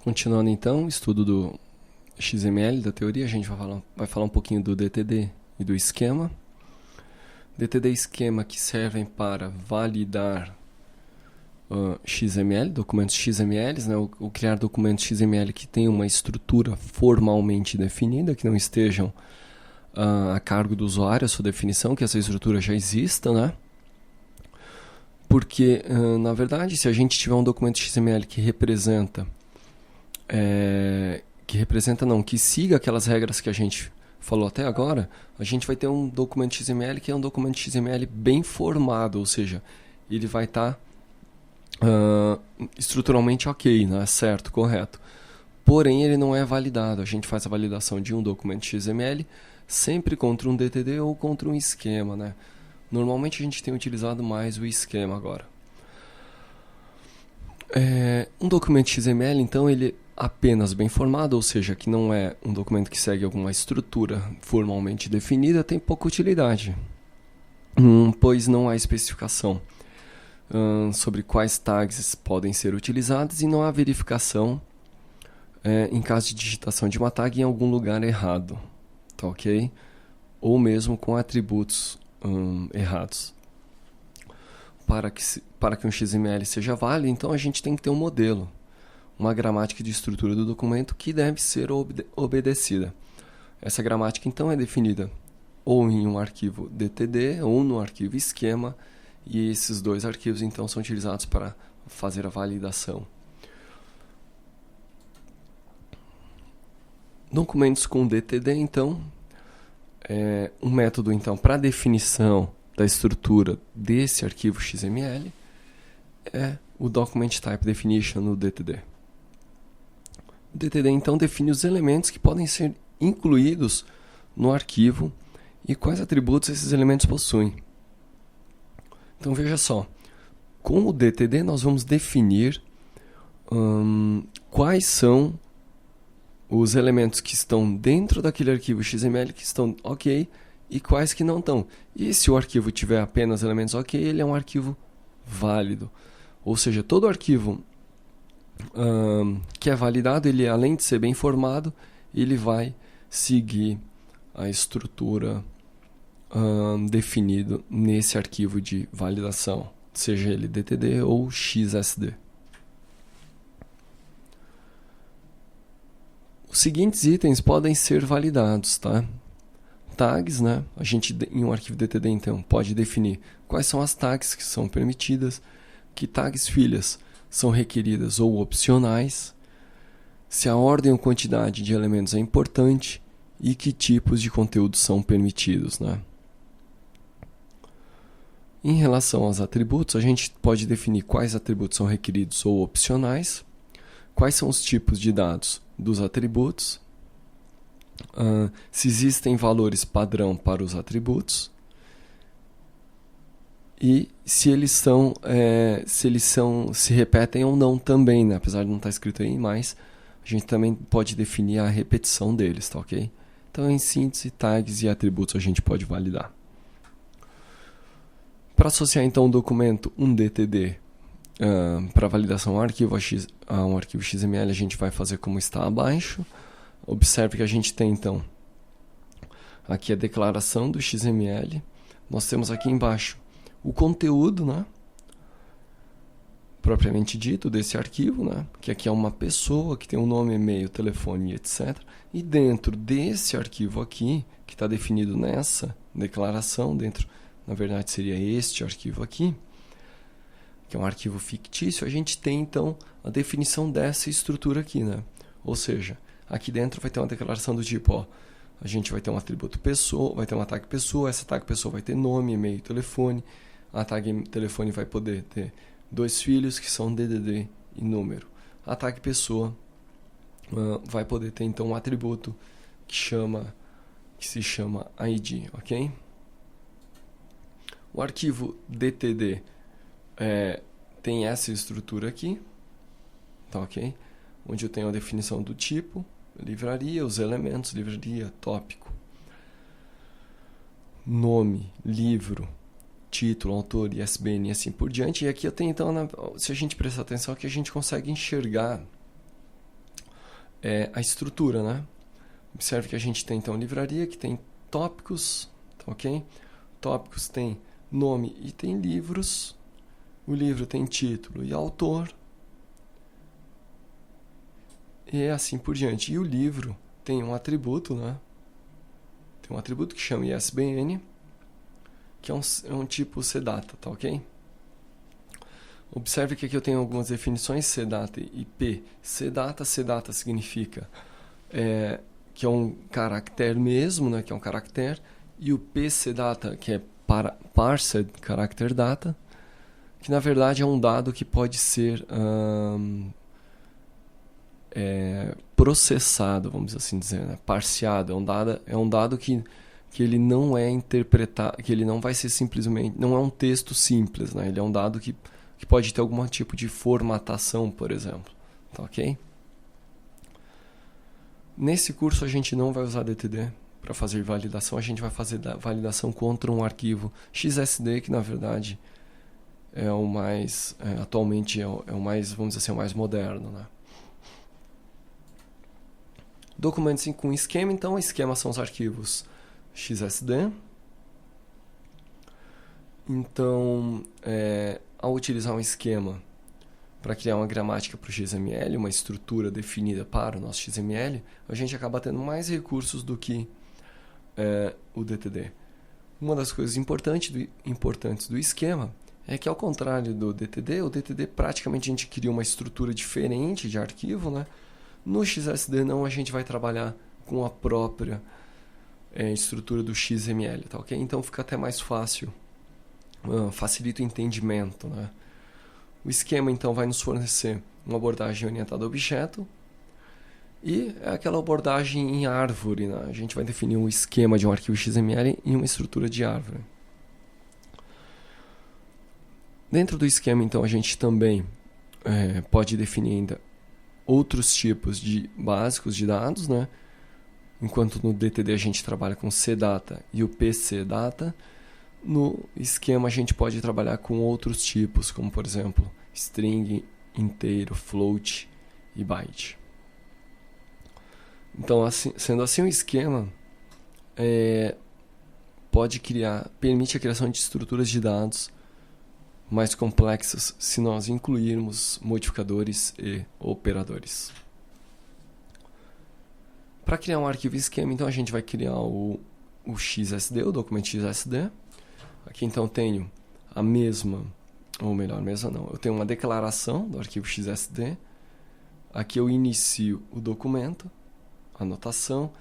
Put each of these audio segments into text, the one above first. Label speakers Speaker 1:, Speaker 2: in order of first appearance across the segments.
Speaker 1: Continuando então, o estudo do XML, da teoria, a gente vai falar um pouquinho do DTD e do esquema. DTD e esquema que servem para validar XML, documentos XMLs, né? ou criar documentos XML que tenham uma estrutura formalmente definida, que não estejam a cargo do usuário, a sua definição, que essa estrutura já exista, né? Porque, na verdade, se a gente tiver um documento XML que que siga aquelas regras que a gente falou até agora, a gente vai ter um documento XML que é um documento XML bem formado, ou seja, ele vai estar estruturalmente ok, né? Certo, correto. Porém, ele não é validado. A gente faz a validação de um documento XML sempre contra um DTD ou contra um esquema, né? Normalmente a gente tem utilizado mais o esquema agora. Um documento XML, então, ele é apenas bem formado, ou seja, que não é um documento que segue alguma estrutura formalmente definida, tem pouca utilidade, pois não há especificação sobre quais tags podem ser utilizadas e não há verificação em caso de digitação de uma tag em algum lugar errado, tá ok? Ou mesmo com atributos errados. Para que um XML seja válido, então a gente tem que ter um modelo, uma gramática de estrutura do documento que deve ser obedecida. Essa gramática, então, é definida ou em um arquivo DTD ou no arquivo esquema, e esses dois arquivos, então, são utilizados para fazer a validação. Documentos com DTD, então, um método, então, para definição da estrutura desse arquivo XML é o Document Type Definition no DTD. O DTD, então, define os elementos que podem ser incluídos no arquivo e quais atributos esses elementos possuem. Então, veja só, com o DTD nós vamos definir quais são os elementos que estão dentro daquele arquivo XML que estão ok e quais que não estão. E se o arquivo tiver apenas elementos ok, ele é um arquivo válido. Ou seja, todo arquivo que é validado, ele, além de ser bem formado, ele vai seguir a estrutura definido nesse arquivo de validação, seja ele DTD ou XSD. Os seguintes itens podem ser validados, tá? Tags, né? A gente, em um arquivo DTD, então, pode definir quais são as tags que são permitidas, que tags filhas são requeridas ou opcionais, se a ordem ou quantidade de elementos é importante e que tipos de conteúdo são permitidos, né? Em relação aos atributos, a gente pode definir quais atributos são requeridos ou opcionais, quais são os tipos de dados dos atributos, se existem valores padrão para os atributos e se eles se repetem ou não também, né? Apesar de não estar escrito aí, mas a gente também pode definir a repetição deles, tá ok? Então, em síntese, tags e atributos a gente pode validar. Para associar então o documento, um DTD, para validação a um arquivo XML, a gente vai fazer como está abaixo. Observe que a gente tem então aqui a declaração do XML. Nós temos aqui embaixo o conteúdo, né, propriamente dito desse arquivo, né, que aqui é uma pessoa que tem um nome, e-mail, telefone, etc. E dentro desse arquivo aqui, que está definido nessa declaração, na verdade seria este arquivo aqui, que é um arquivo fictício, a gente tem então a definição dessa estrutura aqui, né? Ou seja, aqui dentro vai ter uma declaração do tipo, a gente vai ter um atributo pessoa, vai ter uma tag pessoa, essa tag pessoa vai ter nome, e-mail, telefone, a tag telefone vai poder ter 2 filhos que são DDD e número. A tag pessoa vai poder ter então um atributo que se chama ID, ok? O arquivo DTD tem essa estrutura aqui, tá ok? Onde eu tenho a definição do tipo, livraria, os elementos, livraria, tópico, nome, livro, título, autor, ISBN e assim por diante. E aqui eu tenho então, se a gente prestar atenção aqui, a gente consegue enxergar é a estrutura, né? Observe que a gente tem, então, livraria, que tem tópicos, tá ok? Tópicos tem nome e tem livros. O livro tem título e autor. E assim por diante. E o livro tem um atributo, né? Tem um atributo que chama ISBN, que é um tipo CDATA, tá ok? Observe que aqui eu tenho algumas definições, CDATA e IP. CDATA significa que é um caractere mesmo, né? Que é um caractere. E o PCDATA, que é Parsed Character Data, que na verdade é um dado que pode ser processado, vamos assim dizer, né? Parseado. É um dado que ele não é interpretado, que ele não vai ser simplesmente, não é um texto simples, né? Ele é um dado que pode ter algum tipo de formatação, por exemplo. Tá ok? Nesse curso a gente não vai usar DTD para fazer validação, a gente vai fazer validação contra um arquivo XSD, que na verdade é o mais, atualmente é o mais, vamos dizer assim, o mais moderno, né? Documentos com esquema, então, esquema são os arquivos XSD. Então, ao utilizar um esquema para criar uma gramática para o XML, uma estrutura definida para o nosso XML, a gente acaba tendo mais recursos do que o DTD. Uma das coisas importantes do esquema é que, ao contrário do DTD, o DTD praticamente a gente cria uma estrutura diferente de arquivo, né? No XSD não, a gente vai trabalhar com a própria estrutura do XML, tá ok? Então fica até mais fácil, facilita o entendimento, né? O esquema então vai nos fornecer uma abordagem orientada a objeto e é aquela abordagem em árvore, né? A gente vai definir um esquema de um arquivo XML em uma estrutura de árvore. Dentro do esquema, então, a gente também pode definir ainda outros tipos de básicos de dados, né? Enquanto no DTD a gente trabalha com CDATA e o PCDATA, no esquema a gente pode trabalhar com outros tipos, como por exemplo string, inteiro, float e byte. Então, sendo assim, o esquema permite a criação de estruturas de dados mais complexas se nós incluirmos modificadores e operadores. Para criar um arquivo esquema, então a gente vai criar o XSD, o documento XSD. Aqui então tenho a mesma, ou melhor, mesma não, eu tenho uma declaração do arquivo XSD. Aqui eu inicio o documento, anotação,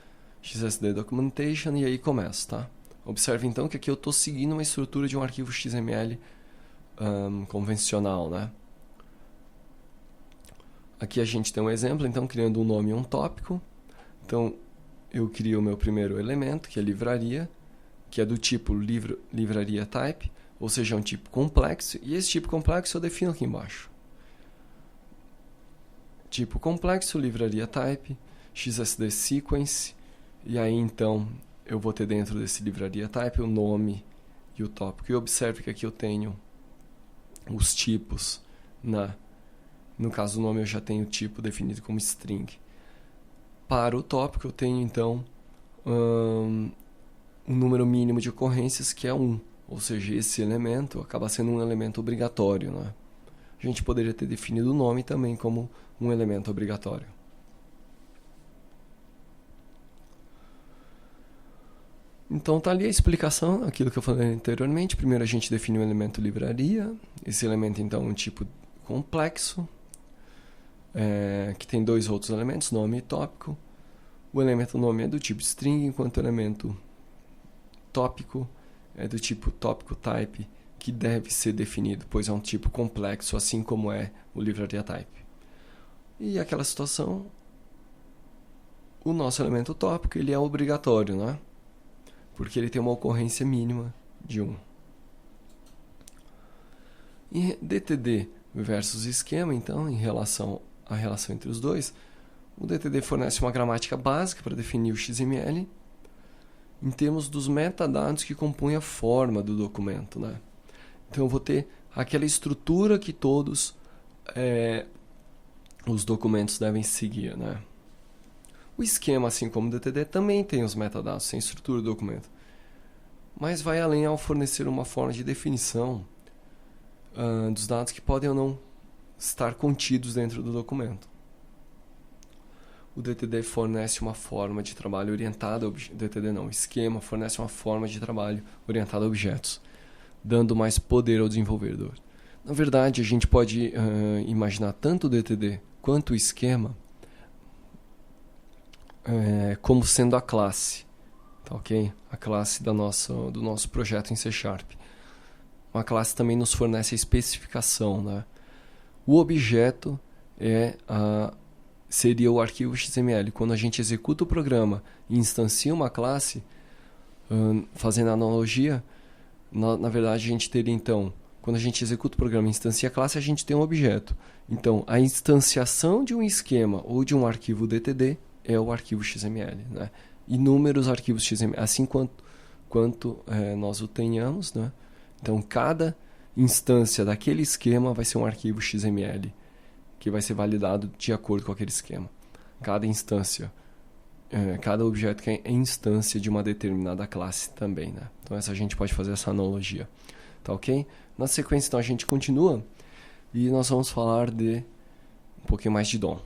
Speaker 1: XSD documentation, e aí começo, tá? Observe então que aqui eu estou seguindo uma estrutura de um arquivo XML convencional, né? Aqui a gente tem um exemplo, então, criando um nome e um tópico. Então, eu crio o meu primeiro elemento, que é livraria, que é do tipo livraria type, ou seja, é um tipo complexo, e esse tipo complexo eu defino aqui embaixo. Tipo complexo, livraria type, XSD sequence, e aí então eu vou ter dentro desse livraria type o nome e o tópico. E observe que aqui eu tenho os tipos, no caso do nome eu já tenho o tipo definido como string. Para o tópico eu tenho então um número mínimo de ocorrências que é 1, ou seja, esse elemento acaba sendo um elemento obrigatório, né? A gente poderia ter definido o nome também como um elemento obrigatório. Então tá ali a explicação, aquilo que eu falei anteriormente. Primeiro a gente define o elemento livraria. Esse elemento então é um tipo complexo, que tem dois outros elementos, nome e tópico. O elemento nome é do tipo string, enquanto o elemento tópico é do tipo tópico type, que deve ser definido, pois é um tipo complexo, assim como é o livraria type. E aquela situação, o nosso elemento tópico ele é obrigatório, né? Porque ele tem uma ocorrência mínima de 1. E DTD versus esquema, então, em relação à relação entre os dois, o DTD fornece uma gramática básica para definir o XML em termos dos metadados que compõem a forma do documento, né? Então eu vou ter aquela estrutura que todos os documentos devem seguir, né? O esquema, assim como o DTD, também tem os metadados, tem estrutura do documento, mas vai além ao fornecer uma forma de definição dos dados que podem ou não estar contidos dentro do documento. O DTD fornece uma forma de trabalho orientada a o esquema fornece uma forma de trabalho orientada a objetos, dando mais poder ao desenvolvedor. Na verdade, a gente pode imaginar tanto o DTD quanto o esquema como sendo a classe, tá, ok? A classe do nosso projeto em C#. Uma classe também nos fornece a especificação, né? O objeto seria o arquivo XML. Quando a gente executa o programa e instancia uma classe, fazendo a analogia, na verdade a gente teria então, quando a gente executa o programa e instancia a classe, a gente tem um objeto. Então, a instanciação de um esquema ou de um arquivo DTD é o arquivo XML, né? Inúmeros arquivos XML, assim quanto nós o tenhamos, né? Então, cada instância daquele esquema vai ser um arquivo XML, que vai ser validado de acordo com aquele esquema. Cada instância, cada objeto que é instância de uma determinada classe também, né? Então, a gente pode fazer essa analogia, tá ok? Na sequência, então, a gente continua e nós vamos falar de um pouquinho mais de DOM.